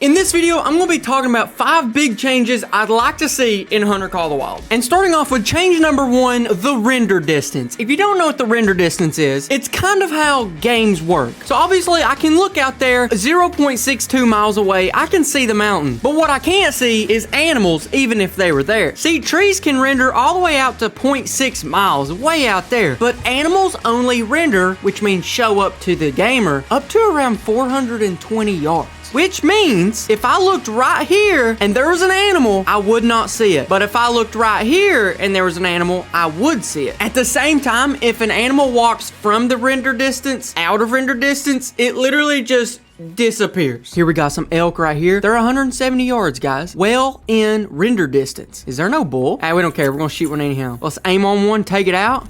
In this video, I'm gonna be talking about 5 big changes I'd like to see in Hunter Call of the Wild. And starting off with change number 1, the render distance. If you don't know what the render distance is, it's kind of how games work. So obviously I can look out there 0.62 miles away, I can see the mountain. But what I can't see is animals, even if they were there. See, trees can render all the way out to 0.6 miles, way out there. But animals only render, which means show up to the gamer, up to around 420 yards. Which means if I looked right here and there was an animal, I would not see it. But if I looked right here and there was an animal, I would see it. At the same time, if an animal walks from the render distance, out of render distance, it literally just disappears. Here we got some elk right here. They're 170 yards, guys. Well in render distance. Is there no bull? Hey, we don't care. We're gonna shoot one anyhow. Let's aim on one, take it out.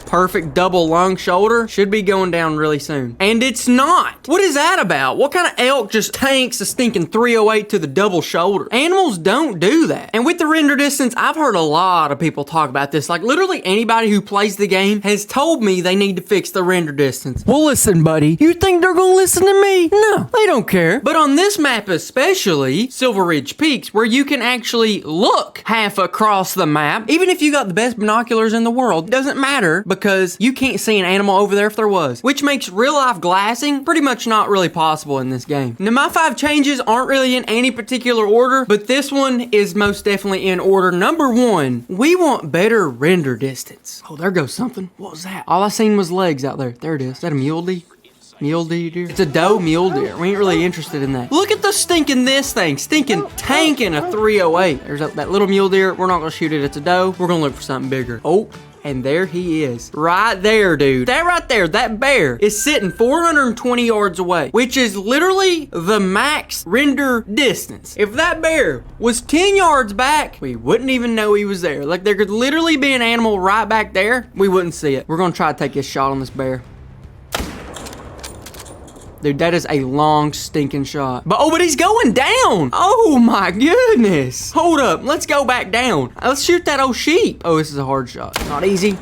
Perfect double lung shoulder. Should be going down really soon. And it's not. What is that about? What kind of elk just tanks a stinking 308 to the double shoulder? Animals don't do that. And with the render distance, I've heard a lot of people talk about this. Like literally anybody who plays the game has told me they need to fix the render distance. Well, listen, buddy. You think they're gonna listen to me? No, they don't care. But on this map especially, Silver Ridge Peaks, where you can actually look half across the map, even if you got the best binoculars in the world, it doesn't matter because you can't see an animal over there if there was, which makes real life glassing pretty much not really possible in this game. Now my 5 changes aren't really in any particular order, but this one is most definitely in order. Number 1, we want better render distance. Oh, there goes something. What was that? All I seen was legs out there. There it is. Is that a mule deer? Mule deer? It's a doe mule deer. We ain't really interested in that. Look at the stinking tanking a 308. There's that little mule deer. We're not gonna shoot it. It's a doe. We're gonna look for something bigger. Oh. And there he is. Right there, dude. That right there, that bear is sitting 420 yards away, which is literally the max render distance. If that bear was 10 yards back, we wouldn't even know he was there. Like there could literally be an animal right back there. We wouldn't see it. We're gonna try to take this shot on this bear. Dude, that is a long stinking shot. But he's going down. Oh my goodness. Hold up, let's go back down. Let's shoot that old sheep. Oh, this is a hard shot. Not easy.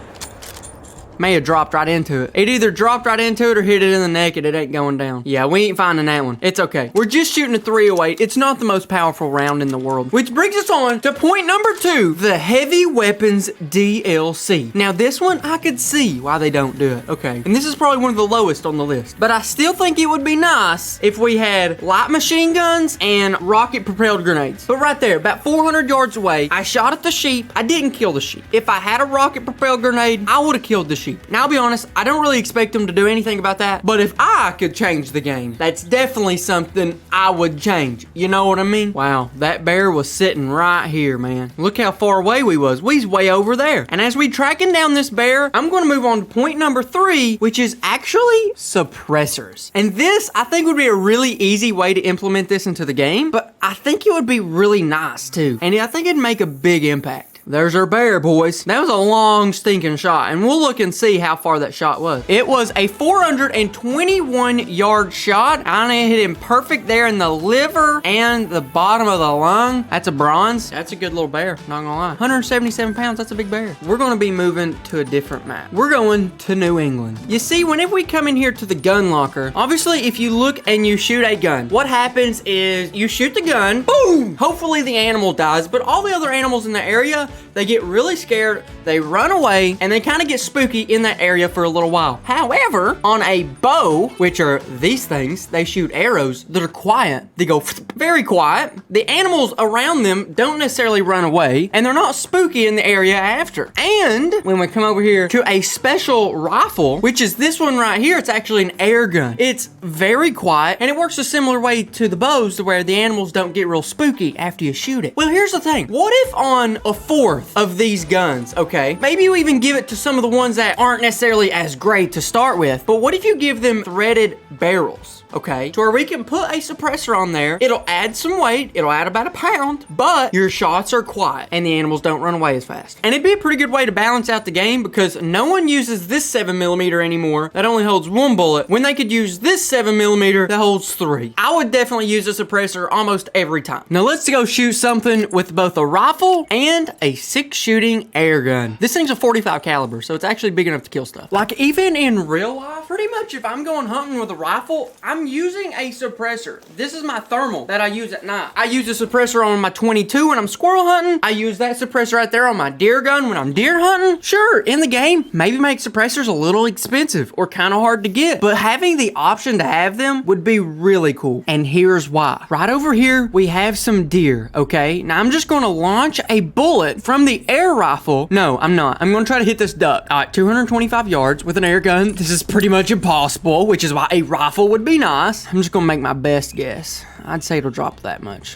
May have dropped right into it. It either dropped right into it or hit it in the neck and it ain't going down. Yeah, we ain't finding that one. It's okay. We're just shooting a 308. It's not the most powerful round in the world. Which brings us on to point number 2, the heavy weapons DLC. Now this one, I could see why they don't do it. Okay, and this is probably one of the lowest on the list. But I still think it would be nice if we had light machine guns and rocket propelled grenades. But right there, about 400 yards away, I shot at the sheep. I didn't kill the sheep. If I had a rocket propelled grenade, I would have killed the sheep. Now, I'll be honest, I don't really expect them to do anything about that, but if I could change the game, that's definitely something I would change. You know what I mean? Wow, that bear was sitting right here, man. Look how far away we was. We's way over there. And as we tracking down this bear, I'm going to move on to point number 3, which is actually suppressors. And this, I think, would be a really easy way to implement this into the game, but I think it would be really nice too. And I think it'd make a big impact. There's our bear, boys. That was a long stinking shot, and we'll look and see how far that shot was. It was a 421 yard shot. I hit him perfect there in the liver and the bottom of the lung. That's a bronze. That's a good little bear, not gonna lie. 177 pounds, that's a big bear. We're gonna be moving to a different map. We're going to New England. You see, whenever we come in here to the gun locker, obviously if you look and you shoot a gun, what happens is you shoot the gun, boom! Hopefully the animal dies, but all the other animals in the area, they get really scared, they run away, and they kind of get spooky in that area for a little while. However, on a bow, which are these things, they shoot arrows that are quiet. They go very quiet. The animals around them don't necessarily run away, and they're not spooky in the area after. And when we come over here to a special rifle, which is this one right here, it's actually an air gun. It's very quiet, and it works a similar way to the bows to where the animals don't get real spooky after you shoot it. Well, here's the thing. What if on a 4th of these guns, okay, maybe you even give it to some of the ones that aren't necessarily as great to start with, but what if you give them threaded barrels? Okay, to where we can put a suppressor on there. It'll add some weight. It'll add about a pound, but your shots are quiet and the animals don't run away as fast. And it'd be a pretty good way to balance out the game because no one uses this 7mm anymore that only holds 1 bullet when they could use this 7mm that holds 3. I would definitely use a suppressor almost every time. Now let's go shoot something with both a rifle and a 6-shooting air gun. This thing's a 45 caliber, so it's actually big enough to kill stuff. Like even in real life, pretty much if I'm going hunting with a rifle, I'm I'm using a suppressor. This is my thermal that I use at night. I use a suppressor on my 22 when I'm squirrel hunting. I use that suppressor right there on my deer gun when I'm deer hunting. Sure, in the game, maybe make suppressors a little expensive or kind of hard to get, but having the option to have them would be really cool. And here's why. Right over here, we have some deer, okay? Now I'm just gonna launch a bullet from the air rifle. No, I'm not. I'm gonna try to hit this duck. All right, 225 yards with an air gun. This is pretty much impossible, which is why a rifle would be nice. I'm just gonna make my best guess. I'd say it'll drop that much.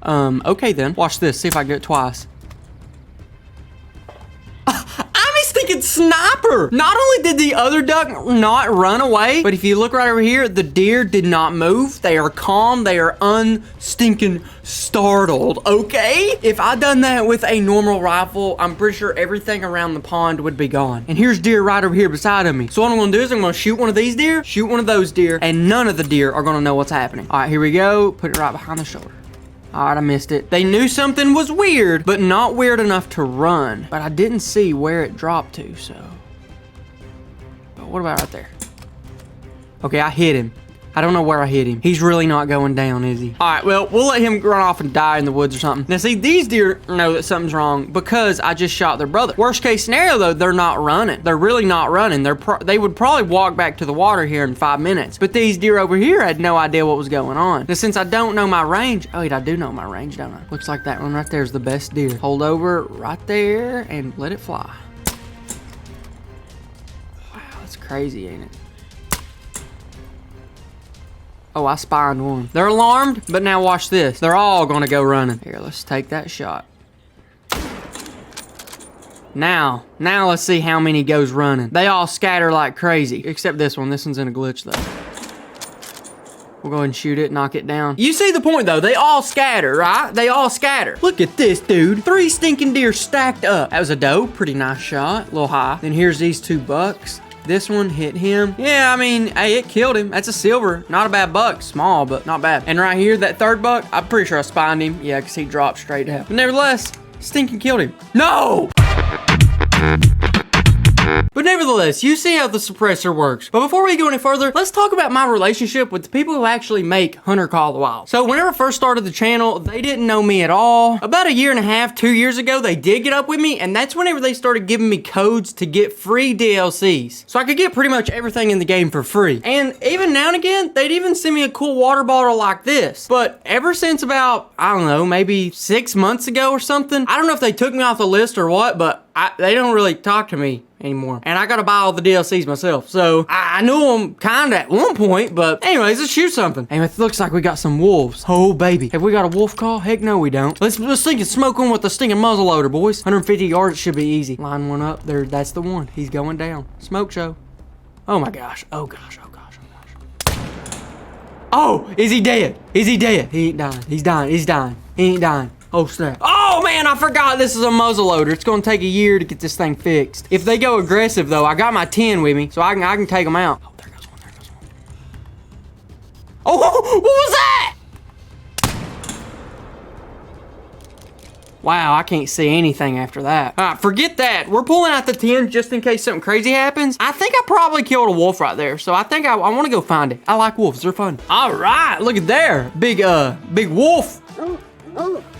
Okay then. Watch this, see if I get it twice. Thinking sniper. Not only did the other duck not run away, but if you look right over here, the deer did not move. They are calm. They are unstinking startled, okay? If I done that with a normal rifle, I'm pretty sure everything around the pond would be gone. And here's deer right over here beside of me. So what I'm gonna do is I'm gonna shoot one of these deer, shoot one of those deer, and none of the deer are gonna know what's happening. All right, here we go. Put it right behind the shoulder. All right, I missed it. They knew something was weird, but not weird enough to run. But I didn't see where it dropped to, so. But what about right there? Okay, I hit him. I don't know where I hit him. He's really not going down, is he? All right, well, we'll let him run off and die in the woods or something. Now, see, these deer know that something's wrong because I just shot their brother. Worst case scenario, though, they're not running. They're really not running. They would probably walk back to the water here in 5 minutes. But these deer over here had no idea what was going on. Now, since I don't know my range, oh, wait, I do know my range, don't I? Looks like that one right there is the best deer. Hold over right there and let it fly. Wow, that's crazy, ain't it? Oh, I spined one. They're alarmed, but now watch this. They're all gonna go running. Here, let's take that shot. Now let's see how many goes running. They all scatter like crazy, except this one. This one's in a glitch though. We'll go ahead and shoot it, knock it down. You see the point though, they all scatter, right? They all scatter. Look at this, dude. 3 stinking deer stacked up. That was a doe, pretty nice shot, a little high. Then here's these 2 bucks. This one hit him. Yeah, I mean, hey, it killed him. That's a silver. Not a bad buck. Small, but not bad. And right here, that 3rd buck, I'm pretty sure I spined him. Yeah, because he dropped straight down. But nevertheless, stinking killed him. No! But nevertheless, you see how the suppressor works. But before we go any further, let's talk about my relationship with the people who actually make Hunter Call of the Wild. So whenever I first started the channel, they didn't know me at all. About 1.5 years, 2 years ago, they did get up with me, and that's whenever they started giving me codes to get free DLCs. So I could get pretty much everything in the game for free. And even now and again, they'd even send me a cool water bottle like this. But ever since about, I don't know, maybe 6 months ago or something, I don't know if they took me off the list or what, but they don't really talk to me anymore. And I gotta buy all the DLCs myself. So I knew them kinda at one point, but anyways, let's shoot something. Hey, it looks like we got some wolves. Oh, baby. Have we got a wolf call? Heck no, we don't. Let's stinking smoke one with the stinking muzzle loader, boys. 150 yards should be easy. Line one up there. That's the one. He's going down. Smoke show. Oh my gosh. Oh gosh. Oh gosh. Oh gosh. Oh, is he dead? Is he dead? He ain't dying. He's dying. He's dying. He ain't dying. Oh snap. Oh man, I forgot this is a muzzle loader. It's gonna take a year to get this thing fixed. If they go aggressive though, I got my 10 with me, so I can take them out. Oh, there goes one, there goes one. Oh, what was that? Wow, I can't see anything after that. All right, forget that. We're pulling out the 10 just in case something crazy happens. I think I probably killed a wolf right there, so I think I want to go find it. I like wolves, they're fun. All right, look at there. Big wolf.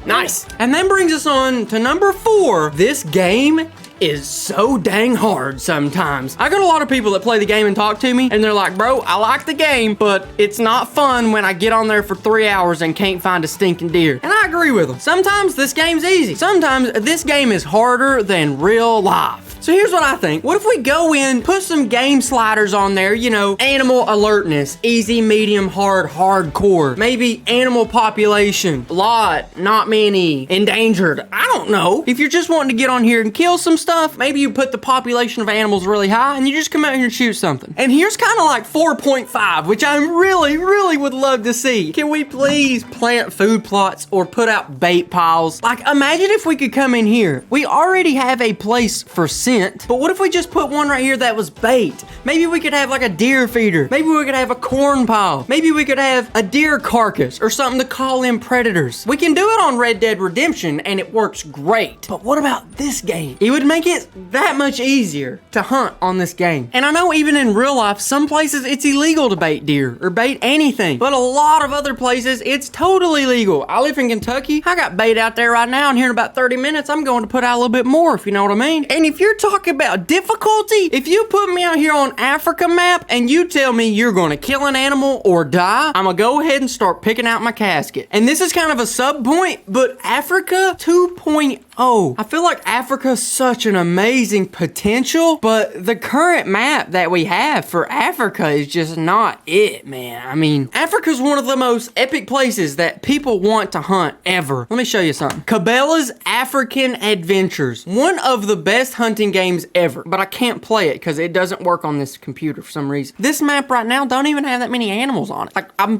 Nice. And that brings us on to number 4. This game is so dang hard sometimes. I got a lot of people that play the game and talk to me, and they're like, bro, I like the game, but it's not fun when I get on there for 3 hours and can't find a stinking deer. And I agree with them. Sometimes this game's easy. Sometimes this game is harder than real life. So here's what I think. What if we go in, put some game sliders on there, you know, animal alertness, easy, medium, hard, hardcore, maybe animal population, lot, not many, endangered, I don't know. If you're just wanting to get on here and kill some stuff, maybe you put the population of animals really high and you just come out here and shoot something. And here's kind of like 4.5, which I really would love to see. Can we please plant food plots or put out bait piles? Like, imagine if we could come in here. We already have a place for 6 scent. But what if we just put one right here that was bait? Maybe we could have like a deer feeder. Maybe we could have a corn pile. Maybe we could have a deer carcass or something to call in predators. We can do it on Red Dead Redemption and it works great. But what about this game? It would make it that much easier to hunt on this game. And I know even in real life, some places it's illegal to bait deer or bait anything. But a lot of other places, it's totally legal. I live in Kentucky. I got bait out there right now, and here in about 30 minutes, I'm going to put out a little bit more, if you know what I mean. And if you're talking about difficulty, if you put me out here on Africa map and you tell me you're going to kill an animal or die, I'm going to go ahead and start picking out my casket. And this is kind of a sub point, but Africa 2.0. I feel like Africa's such an amazing potential, but the current map that we have for Africa is just not it, man. I mean, Africa's one of the most epic places that people want to hunt ever. Let me show you something. Cabela's African Adventures. One of the best hunting games ever, but I can't play it because it doesn't work on this computer for some reason. This map right now don't even have that many animals on it. Like, I'm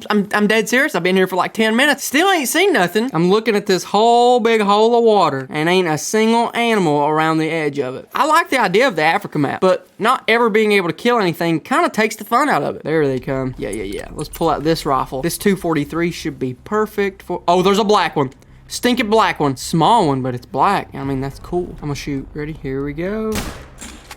dead serious. I've been here for like 10 minutes. Still ain't seen nothing. I'm looking at this whole big hole of water and ain't a single animal around the edge of it. I like the idea of the Africa map, but not ever being able to kill anything kind of takes the fun out of it. There they come. Yeah. Let's pull out this rifle. This 243 should be perfect for... Oh, there's a black one. Stinking black one. Small one, but it's black. I mean, that's cool. I'm gonna shoot. Ready? Here we go.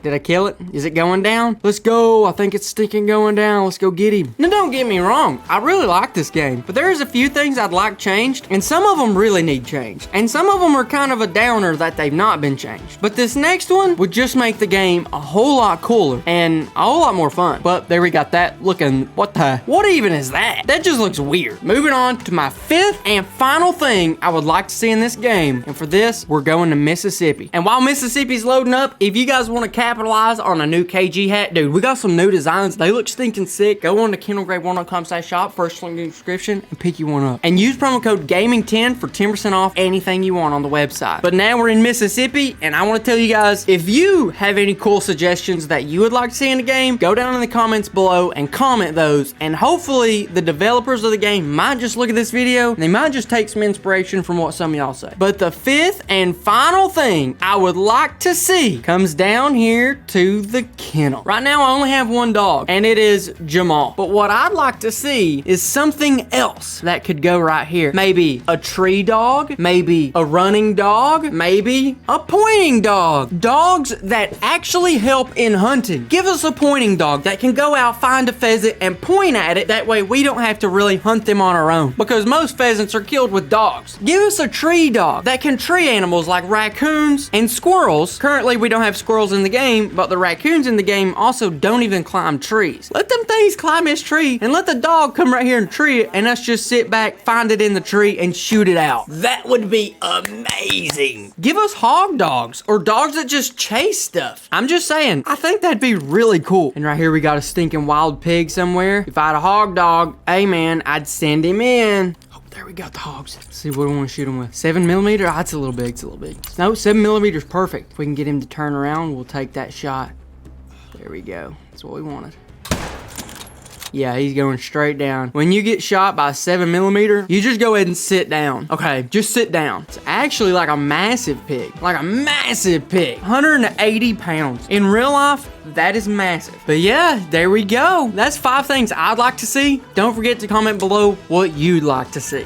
Did I kill it? Is it going down? Let's go. I think it's stinking going down. Let's go get him. Now, don't get me wrong. I really like this game, but there's a few things I'd like changed, and some of them really need changed. And some of them are kind of a downer that they've not been changed. But this next one would just make the game a whole lot cooler and a whole lot more fun. But there we got that looking, what even is that? That just looks weird. Moving on to my fifth and final thing I would like to see in this game. And for this, we're going to Mississippi. And while Mississippi's loading up, if you guys want to capitalize on a new KG hat, dude, we got some new designs. They look stinking sick. Go on to kendallgray1.com/shop, first link in the description, and pick you one up. And use promo code GAMING10 for 10% off anything you want on the website. But now we're in Mississippi, and I want to tell you guys, if you have any cool suggestions that you would like to see in the game, go down in the comments below and comment those, and hopefully the developers of the game might just look at this video, and they might just take some inspiration from what some of y'all say. But the fifth and final thing I would like to see comes down here to the kennel. Right now I only have one dog, and it is Jamal. But what I'd like to see is something else that could go right here. Maybe a tree dog, maybe a running dog, maybe a pointing dog. Dogs that actually help in hunting. Give us a pointing dog that can go out, find a pheasant, and point at it. That way we don't have to really hunt them on our own, because most pheasants are killed with dogs. Give us a tree dog that can tree animals like raccoons and squirrels. Currently we don't have squirrels in the game, but the raccoons in the game also don't even climb trees. Let them things climb this tree, and let the dog come right here and tree it, and us just sit back, find it in the tree, and shoot it out. That would be amazing. Give us hog dogs, or dogs that just chase stuff. I'm just saying, I think that'd be really cool. And right here we got a stinking wild pig somewhere. If I had a hog dog, hey man, I'd send him in. There we got the hogs. Let's see what I want to shoot him with. 7mm? Oh, it's a little big. It's a little big. No, 7mm is perfect. If we can get him to turn around, we'll take that shot. There we go. That's what we wanted. Yeah, he's going straight down. When you get shot by a 7mm, you just go ahead and sit down. Okay, just sit down. It's actually like a massive pig. Like a massive pig. 180 pounds. In real life, that is massive. But yeah, there we go. That's 5 things I'd like to see. Don't forget to comment below what you'd like to see.